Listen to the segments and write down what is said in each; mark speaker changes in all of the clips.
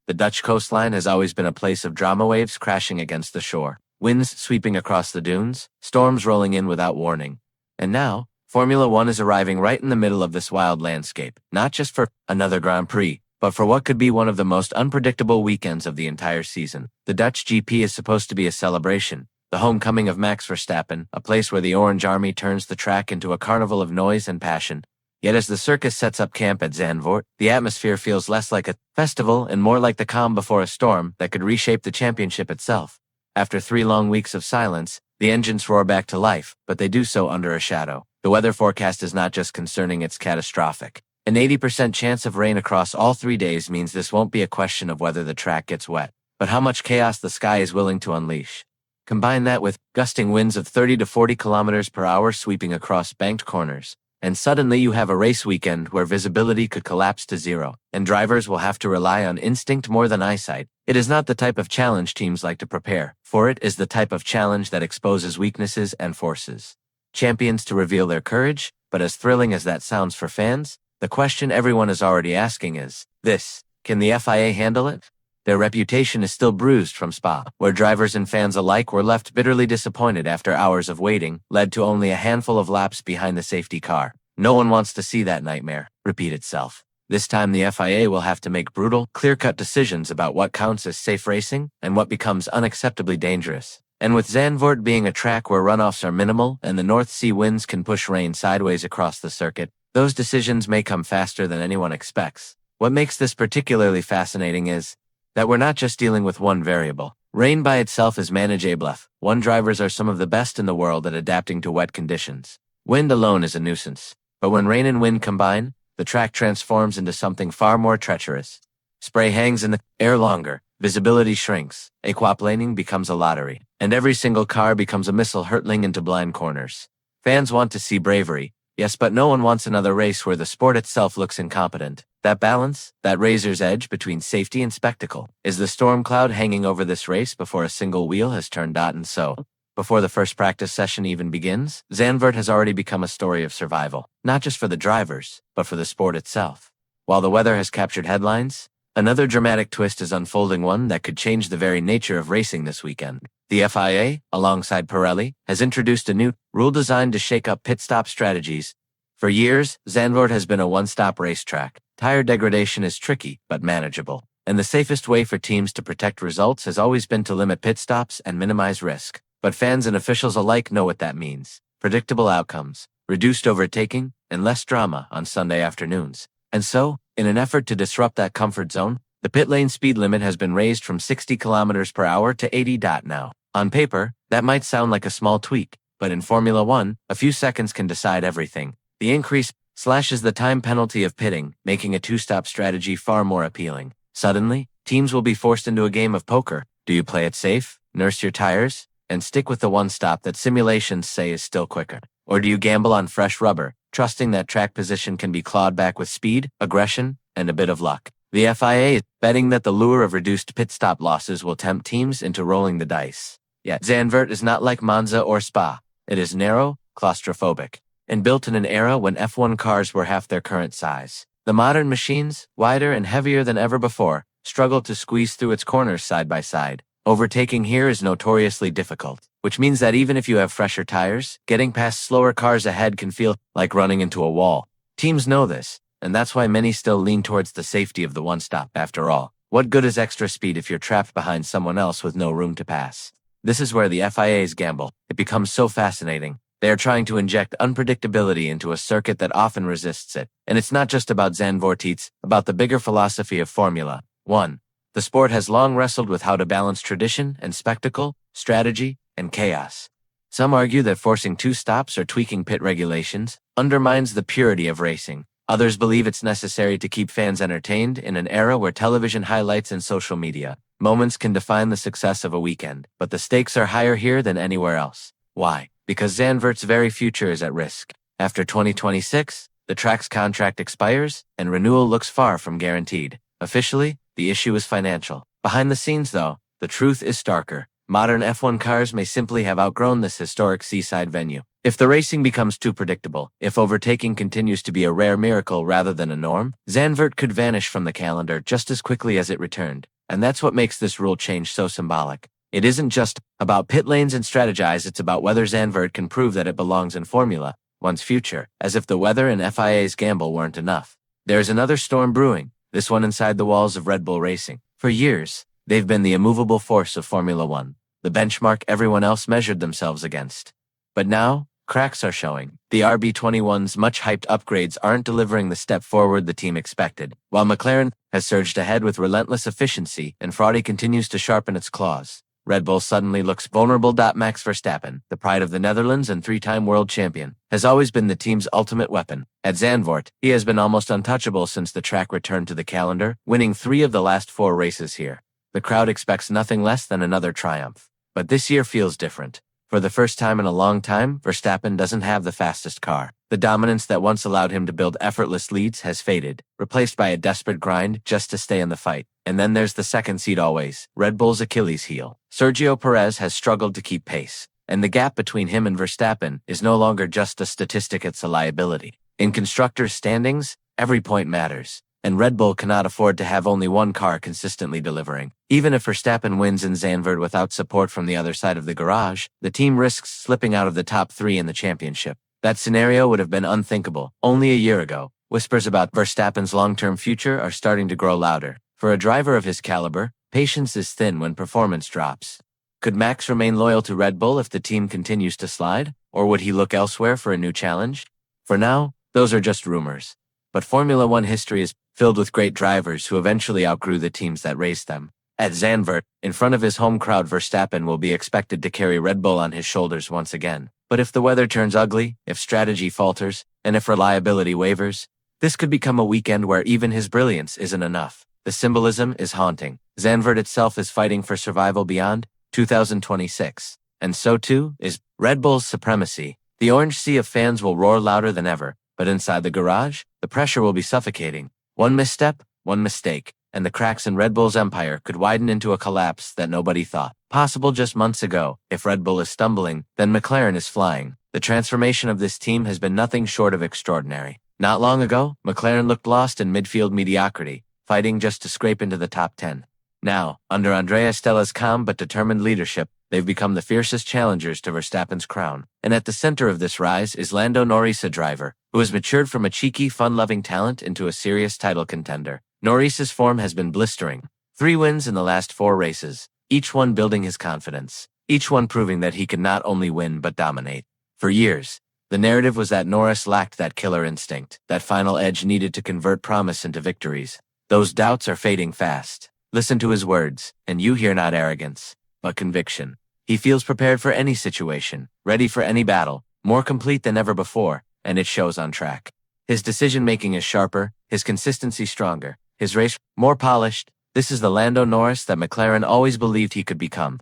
Speaker 1: The Dutch coastline has always been a place of drama, waves crashing against the shore, winds sweeping across the dunes, storms rolling in without warning. And now, Formula One is arriving right in the middle of this wild landscape, not just for another Grand Prix, but for what could be one of the most unpredictable weekends of the entire season. The Dutch GP is supposed to be a celebration, the homecoming of Max Verstappen, a place where the Orange Army turns the track into a carnival of noise and passion. Yet as the circus sets up camp at Zandvoort, the atmosphere feels less like a festival and more like the calm before a storm that could reshape the championship itself. After 3 long weeks of silence, the engines roar back to life, but they do so under a shadow. The weather forecast is not just concerning, it's catastrophic. An 80% chance of rain across all 3 days means this won't be a question of whether the track gets wet, but how much chaos the sky is willing to unleash. Combine that with gusting winds of 30 to 40 kilometers per hour sweeping across banked corners, and suddenly you have a race weekend where visibility could collapse to zero, and drivers will have to rely on instinct more than eyesight. It is not the type of challenge teams like to prepare for. It is the type of challenge that exposes weaknesses and forces champions to reveal their courage. But as thrilling as that sounds for fans, the question everyone is already asking is this: can the FIA handle it? Their reputation is still bruised from Spa, where drivers and fans alike were left bitterly disappointed after hours of waiting led to only a handful of laps behind the safety car. No one wants to see that nightmare repeat itself. This time the FIA will have to make brutal, clear-cut decisions about what counts as safe racing and what becomes unacceptably dangerous. And with Zandvoort being a track where runoffs are minimal and the North Sea winds can push rain sideways across the circuit, those decisions may come faster than anyone expects. What makes this particularly fascinating is that we're not just dealing with one variable. Rain by itself is manageable. One drivers are some of the best in the world at adapting to wet conditions. Wind alone is a nuisance. But when rain and wind combine, the track transforms into something far more treacherous. Spray hangs in the air longer, visibility shrinks, aquaplaning becomes a lottery, and every single car becomes a missile hurtling into blind corners. Fans want to see bravery, yes, but no one wants another race where the sport itself looks incompetent. That balance, that razor's edge between safety and spectacle, is the storm cloud hanging over this race before a single wheel has turned. And so, before the first practice session even begins, Zandvoort has already become a story of survival, not just for the drivers, but for the sport itself. While the weather has captured headlines, another dramatic twist is unfolding, one that could change the very nature of racing this weekend. The FIA, alongside Pirelli, has introduced a new rule designed to shake up pit stop strategies. For years, Zandvoort has been a one-stop racetrack. Tire degradation is tricky, but manageable. And the safest way for teams to protect results has always been to limit pit stops and minimize risk. But fans and officials alike know what that means: predictable outcomes, reduced overtaking, and less drama on Sunday afternoons. And so, in an effort to disrupt that comfort zone, the pit lane speed limit has been raised from 60 kilometers per hour to 80 now. On paper, that might sound like a small tweak, but in Formula One, a few seconds can decide everything. The increase slashes the time penalty of pitting, making a two-stop strategy far more appealing. Suddenly, teams will be forced into a game of poker. Do you play it safe, nurse your tires, and stick with the one stop that simulations say is still quicker? Or do you gamble on fresh rubber, trusting that track position can be clawed back with speed, aggression, and a bit of luck? The FIA is betting that the lure of reduced pit stop losses will tempt teams into rolling the dice. Yet Zandvoort is not like Monza or Spa. It is narrow, claustrophobic, and built in an era when F1 cars were half their current size. The modern machines, wider and heavier than ever before, struggle to squeeze through its corners side by side. Overtaking here is notoriously difficult, which means that even if you have fresher tires, getting past slower cars ahead can feel like running into a wall. Teams know this, and that's why many still lean towards the safety of the one-stop. After all, what good is extra speed if you're trapped behind someone else with no room to pass? This is where the FIA's gamble. It becomes so fascinating. They are trying to inject unpredictability into a circuit that often resists it. And it's not just about Zandvoort, it's about the bigger philosophy of Formula One. The sport has long wrestled with how to balance tradition and spectacle, strategy and chaos. Some argue that forcing 2 stops or tweaking pit regulations undermines the purity of racing. Others believe it's necessary to keep fans entertained in an era where television highlights and social media moments can define the success of a weekend. But the stakes are higher here than anywhere else. Why? Because Zandvoort's very future is at risk. After 2026, the track's contract expires, and renewal looks far from guaranteed. Officially, the issue is financial. Behind the scenes, though, the truth is starker. Modern F1 cars may simply have outgrown this historic seaside venue. If the racing becomes too predictable, if overtaking continues to be a rare miracle rather than a norm, Zandvoort could vanish from the calendar just as quickly as it returned. And that's what makes this rule change so symbolic. It isn't just about pit lanes and strategize, it's about whether Zandvoort can prove that it belongs in Formula One's future, as if the weather and FIA's gamble weren't enough. There's another storm brewing, this one inside the walls of Red Bull Racing. For years, they've been the immovable force of Formula One, the benchmark everyone else measured themselves against. But now, cracks are showing. The RB21's much-hyped upgrades aren't delivering the step forward the team expected, while McLaren has surged ahead with relentless efficiency and Ferrari continues to sharpen its claws. Red Bull suddenly looks vulnerable. Max Verstappen, the pride of the Netherlands and three-time world champion, has always been the team's ultimate weapon. At Zandvoort, he has been almost untouchable since the track returned to the calendar, winning 3 of the last 4 races here. The crowd expects nothing less than another triumph. But this year feels different. For the first time in a long time, Verstappen doesn't have the fastest car. The dominance that once allowed him to build effortless leads has faded, replaced by a desperate grind just to stay in the fight. And then there's the second seat always, Red Bull's Achilles heel. Sergio Perez has struggled to keep pace, and the gap between him and Verstappen is no longer just a statistic, it's a liability. In constructors' standings, every point matters, and Red Bull cannot afford to have only one car consistently delivering. Even if Verstappen wins in Zandvoort without support from the other side of the garage, the team risks slipping out of the top 3 in the championship. That scenario would have been unthinkable only a year ago. Whispers about Verstappen's long-term future are starting to grow louder. For a driver of his caliber, patience is thin when performance drops. Could Max remain loyal to Red Bull if the team continues to slide, or would he look elsewhere for a new challenge? For now, those are just rumors. But Formula One history is filled with great drivers who eventually outgrew the teams that raised them. At Zandvoort, in front of his home crowd, Verstappen will be expected to carry Red Bull on his shoulders once again. But if the weather turns ugly, if strategy falters, and if reliability wavers, this could become a weekend where even his brilliance isn't enough. The symbolism is haunting. Zandvoort itself is fighting for survival beyond 2026. And so too is Red Bull's supremacy. The orange sea of fans will roar louder than ever, but inside the garage, the pressure will be suffocating. One misstep, one mistake, and the cracks in Red Bull's empire could widen into a collapse that nobody thought possible just months ago. If Red Bull is stumbling, then McLaren is flying. The transformation of this team has been nothing short of extraordinary. Not long ago, McLaren looked lost in midfield mediocrity, fighting just to scrape into the top 10. Now, under Andrea Stella's calm but determined leadership, they've become the fiercest challengers to Verstappen's crown. And at the center of this rise is Lando Norris, a driver who has matured from a cheeky, fun-loving talent into a serious title contender. Norris's form has been blistering. 3 wins in the last 4 races, each one building his confidence, each one proving that he can not only win but dominate. For years, the narrative was that Norris lacked that killer instinct, that final edge needed to convert promise into victories. Those doubts are fading fast. Listen to his words, and you hear not arrogance, but conviction. He feels prepared for any situation, ready for any battle, more complete than ever before, and it shows on track. His decision-making is sharper, his consistency stronger, his race more polished. This is the Lando Norris that McLaren always believed he could become.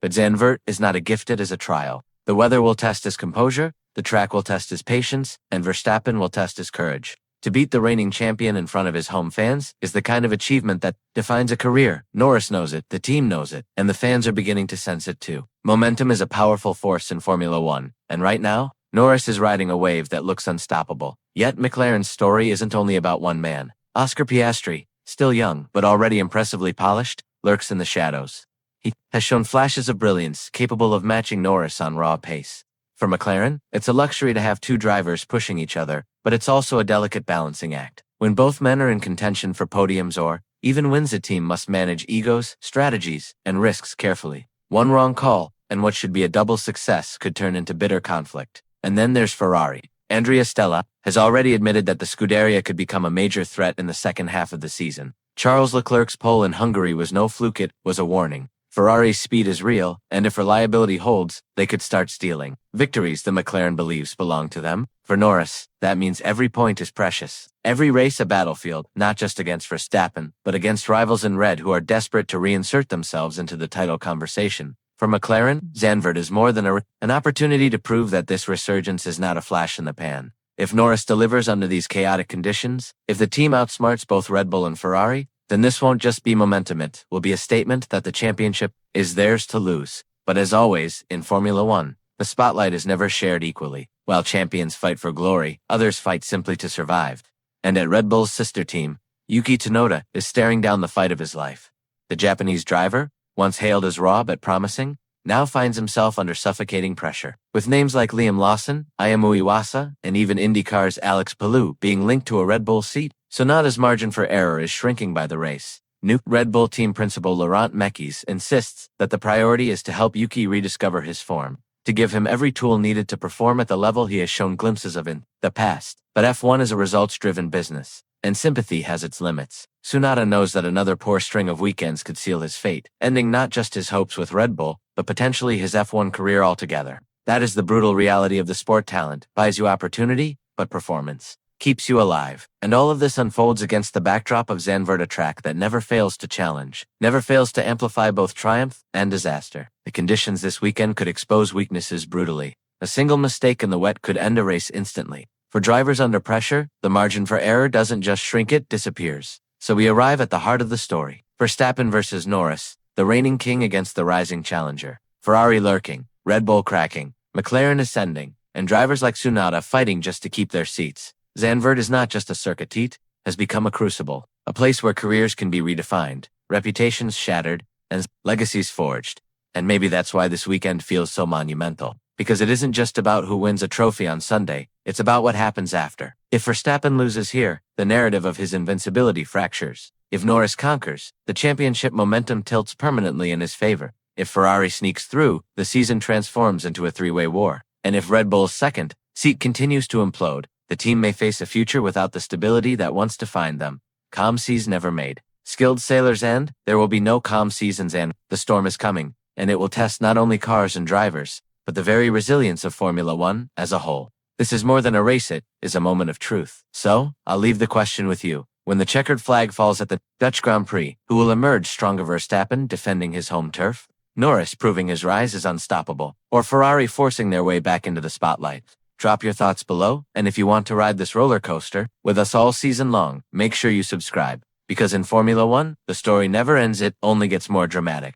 Speaker 1: But Zandvoort is not as gifted as a trial. The weather will test his composure, the track will test his patience, and Verstappen will test his courage. To beat the reigning champion in front of his home fans is the kind of achievement that defines a career. Norris knows it, the team knows it, and the fans are beginning to sense it too. Momentum is a powerful force in Formula One, and right now, Norris is riding a wave that looks unstoppable. Yet McLaren's story isn't only about one man. Oscar Piastri, still young but already impressively polished, lurks in the shadows. He has shown flashes of brilliance capable of matching Norris on raw pace. For McLaren, it's a luxury to have 2 drivers pushing each other, but it's also a delicate balancing act. When both men are in contention for podiums or even wins, a team must manage egos, strategies, and risks carefully. One wrong call, and what should be a double success could turn into bitter conflict. And then there's Ferrari. Andrea Stella has already admitted that the Scuderia could become a major threat in the second half of the season. Charles Leclerc's pole in Hungary was no fluke, it was a warning. Ferrari's speed is real, and if reliability holds, they could start stealing victories the McLaren believes belong to them. For Norris, that means every point is precious. Every race a battlefield, not just against Verstappen, but against rivals in red who are desperate to reinsert themselves into the title conversation. For McLaren, Zandvoort is more than an opportunity to prove that this resurgence is not a flash in the pan. If Norris delivers under these chaotic conditions, if the team outsmarts both Red Bull and Ferrari, then this won't just be momentum, it will be a statement that the championship is theirs to lose. But as always, in Formula One, the spotlight is never shared equally. While champions fight for glory, others fight simply to survive. And at Red Bull's sister team, Yuki Tsunoda is staring down the fight of his life. The Japanese driver, once hailed as raw but promising, now finds himself under suffocating pressure. With names like Liam Lawson, Ayumu Iwasa, and even IndyCar's Alex Palou being linked to a Red Bull seat, Tsunoda's margin for error is shrinking by the race. New Red Bull team principal Laurent Mekies insists that the priority is to help Yuki rediscover his form, to give him every tool needed to perform at the level he has shown glimpses of in the past. But F1 is a results-driven business, and sympathy has its limits. Tsunoda knows that another poor string of weekends could seal his fate, ending not just his hopes with Red Bull, but potentially his F1 career altogether. That is the brutal reality of the sport. Talent buys you opportunity, but performance keeps you alive. And all of this unfolds against the backdrop of Zandvoort, a track that never fails to challenge, never fails to amplify both triumph and disaster. The conditions this weekend could expose weaknesses brutally. A single mistake in the wet could end a race instantly. For drivers under pressure, the margin for error doesn't just shrink, it disappears. So we arrive at the heart of the story. Verstappen versus Norris, the reigning king against the rising challenger. Ferrari lurking, Red Bull cracking, McLaren ascending, and drivers like Tsunoda fighting just to keep their seats. Zandvoort is not just a circuit, it has become a crucible, a place where careers can be redefined, reputations shattered, and legacies forged. And maybe that's why this weekend feels so monumental. Because it isn't just about who wins a trophy on Sunday, it's about what happens after. If Verstappen loses here, the narrative of his invincibility fractures. If Norris conquers, the championship momentum tilts permanently in his favor. If Ferrari sneaks through, the season transforms into a three-way war. And if Red Bull's second seat continues to implode, the team may face a future without the stability that once defined them. Calm seas never made skilled sailors, and there will be no calm seasons, and the storm is coming, and it will test not only cars and drivers, but the very resilience of Formula One as a whole. This is more than a race, it is a moment of truth. So, I'll leave the question with you. When the checkered flag falls at the Dutch Grand Prix, who will emerge stronger? Verstappen defending his home turf? Norris proving his rise is unstoppable? Or Ferrari forcing their way back into the spotlight? Drop your thoughts below, and if you want to ride this roller coaster with us all season long, make sure you subscribe. Because in Formula One, the story never ends, it only gets more dramatic.